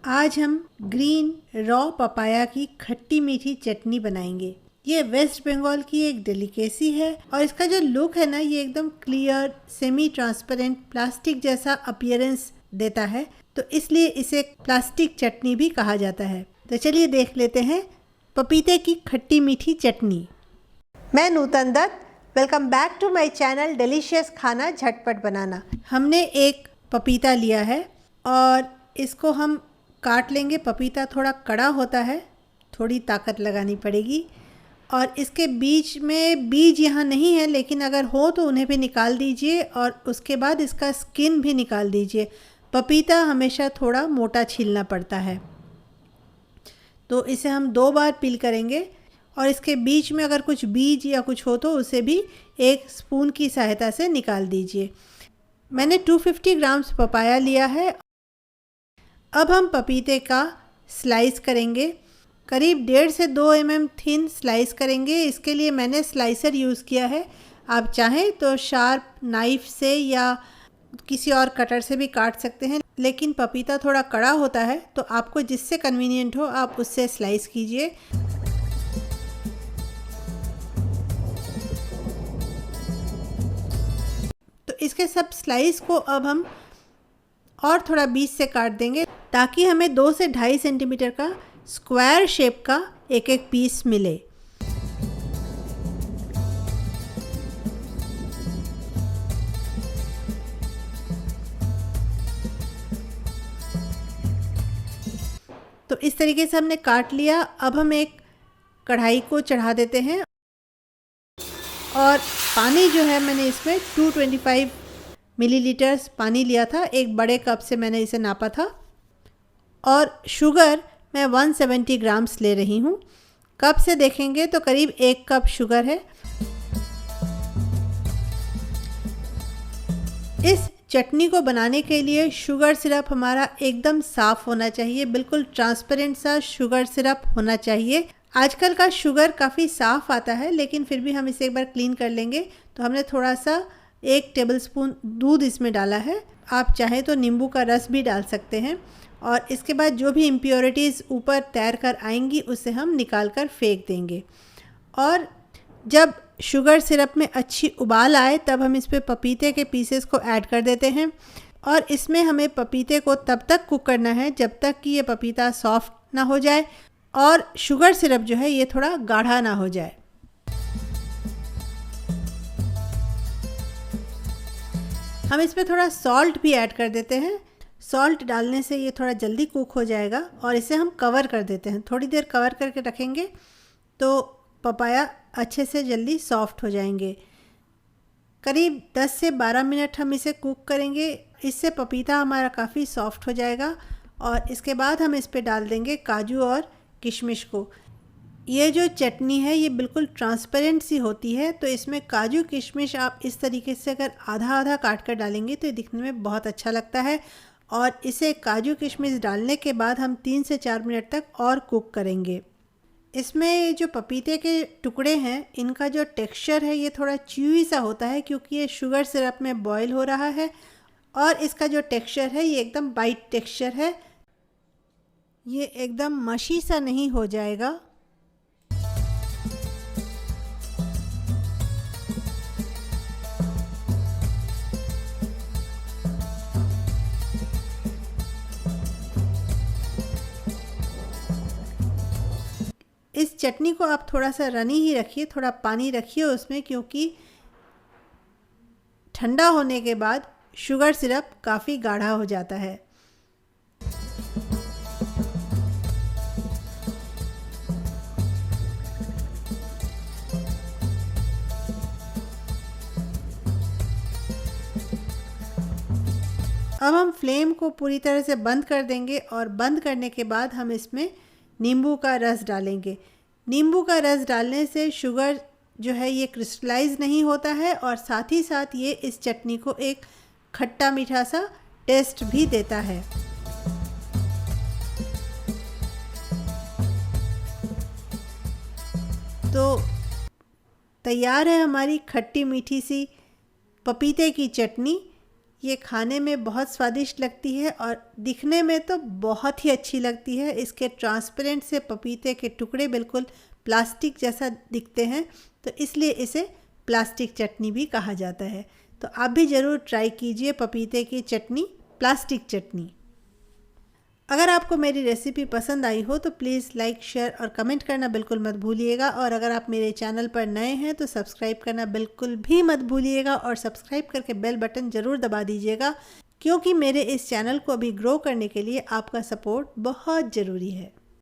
आज हम green raw papaya की खट्टी मीठी चटनी बनाएंगे। ये वेस्ट बंगाल की एक डेलिकेसी है और इसका जो लुक है ना, ये एकदम क्लियर सेमी ट्रांसपेरेंट प्लास्टिक जैसा अपीयरेंस देता है, तो इसलिए इसे प्लास्टिक चटनी भी कहा जाता है। तो चलिए देख लेते हैं पपीते की खट्टी मीठी चटनी। मैं Nutan Dutt, welcome back to my channel delicious खाना झटपट बनाना। हमने एक पपीता लिया है और इसको हम काट लेंगे। पपीता थोड़ा कड़ा होता है, थोड़ी ताकत लगानी पड़ेगी। और इसके बीच में बीज यहाँ नहीं है, लेकिन अगर हो तो उन्हें भी निकाल दीजिए और उसके बाद इसका स्किन भी निकाल दीजिए। पपीता हमेशा थोड़ा मोटा छीलना पड़ता है, तो इसे हम 2 बार पील करेंगे। और इसके बीच में अगर कुछ बीज या कुछ हो तो उसे भी एक स्पून की सहायता से निकाल दीजिए। मैंने 250 ग्राम्स पपाया लिया है। अब हम पपीते का स्लाइस करेंगे, करीब 1.5 से 2 mm थिन स्लाइस करेंगे। इसके लिए मैंने स्लाइसर यूज़ किया है। आप चाहें तो शार्प नाइफ से या किसी और कटर से भी काट सकते हैं, लेकिन पपीता थोड़ा कड़ा होता है, तो आपको जिससे कन्वीनियंट हो आप उससे स्लाइस कीजिए। तो इसके सब स्लाइस को अब हम और थोड़ा बीच से काट देंगे, ताकि हमें 2 से 2.5 सेंटीमीटर का स्क्वायर शेप का एक एक पीस मिले। तो इस तरीके से हमने काट लिया। अब हम एक कढ़ाई को चढ़ा देते हैं और पानी जो है, मैंने इसमें 225 मिलीलीटर्स पानी लिया था। एक बड़े कप से मैंने इसे नापा था। और शुगर मैं 170 ग्राम्स ले रही हूँ। कप से देखेंगे तो करीब 1 कप शुगर है। इस चटनी को बनाने के लिए शुगर सिरप हमारा एकदम साफ़ होना चाहिए, बिल्कुल ट्रांसपेरेंट सा शुगर सिरप होना चाहिए। आजकल का शुगर काफ़ी साफ़ आता है, लेकिन फिर भी हम इसे एक बार क्लीन कर लेंगे। तो हमने थोड़ा सा 1 टेबलस्पून दूध इसमें डाला है। आप चाहें तो नींबू का रस भी डाल सकते हैं। और इसके बाद जो भी इम्प्योरिटीज़ ऊपर तैर कर आएंगी उसे हम निकाल कर फेंक देंगे। और जब शुगर सिरप में अच्छी उबाल आए तब हम इस पर पपीते के पीसेस को ऐड कर देते हैं। और इसमें हमें पपीते को तब तक कुक करना है जब तक कि ये पपीता सॉफ्ट ना हो जाए और शुगर सिरप जो है ये थोड़ा गाढ़ा ना हो जाए। हम इसमें थोड़ा सॉल्ट भी ऐड कर देते हैं। सॉल्ट डालने से ये थोड़ा जल्दी कुक हो जाएगा। और इसे हम कवर कर देते हैं, थोड़ी देर कवर करके रखेंगे तो पपाया अच्छे से जल्दी सॉफ्ट हो जाएंगे। करीब 10 से 12 मिनट हम इसे कुक करेंगे। इससे पपीता हमारा काफ़ी सॉफ्ट हो जाएगा। और इसके बाद हम इस पे डाल देंगे काजू और किशमिश को। ये जो चटनी है ये बिल्कुल ट्रांसपेरेंट सी होती है, तो इसमें काजू किशमिश आप इस तरीके से अगर आधा आधा काट कर डालेंगे तो ये दिखने में बहुत अच्छा लगता है। और इसे काजू किशमिश डालने के बाद हम 3 से 4 मिनट तक और कुक करेंगे। इसमें जो पपीते के टुकड़े हैं, इनका जो टेक्सचर है ये थोड़ा च्यूई सा होता है, क्योंकि ये शुगर सिरप में बॉईल हो रहा है। और इसका जो टेक्सचर है ये एकदम बाइट टेक्सचर है, ये एकदम मशी सा नहीं हो जाएगा। इस चटनी को आप थोड़ा सा रनी ही रखिए, थोड़ा पानी रखिए उसमें, क्योंकि ठंडा होने के बाद शुगर सिरप काफ़ी गाढ़ा हो जाता है। अब हम फ्लेम को पूरी तरह से बंद कर देंगे और बंद करने के बाद हम इसमें नींबू का रस डालेंगे। नींबू का रस डालने से शुगर जो है ये क्रिस्टलाइज नहीं होता है और साथ ही साथ ये इस चटनी को एक खट्टा मीठा सा टेस्ट भी देता है। तो तैयार है हमारी खट्टी मीठी सी पपीते की चटनी। ये खाने में बहुत स्वादिष्ट लगती है और दिखने में तो बहुत ही अच्छी लगती है। इसके ट्रांसपेरेंट से पपीते के टुकड़े बिल्कुल प्लास्टिक जैसा दिखते हैं, तो इसलिए इसे प्लास्टिक चटनी भी कहा जाता है। तो आप भी ज़रूर ट्राई कीजिए पपीते की चटनी, प्लास्टिक चटनी। अगर आपको मेरी रेसिपी पसंद आई हो तो प्लीज़ लाइक, शेयर और कमेंट करना बिल्कुल मत भूलिएगा। और अगर आप मेरे चैनल पर नए हैं तो सब्सक्राइब करना बिल्कुल भी मत भूलिएगा और सब्सक्राइब करके बेल बटन ज़रूर दबा दीजिएगा, क्योंकि मेरे इस चैनल को अभी ग्रो करने के लिए आपका सपोर्ट बहुत ज़रूरी है।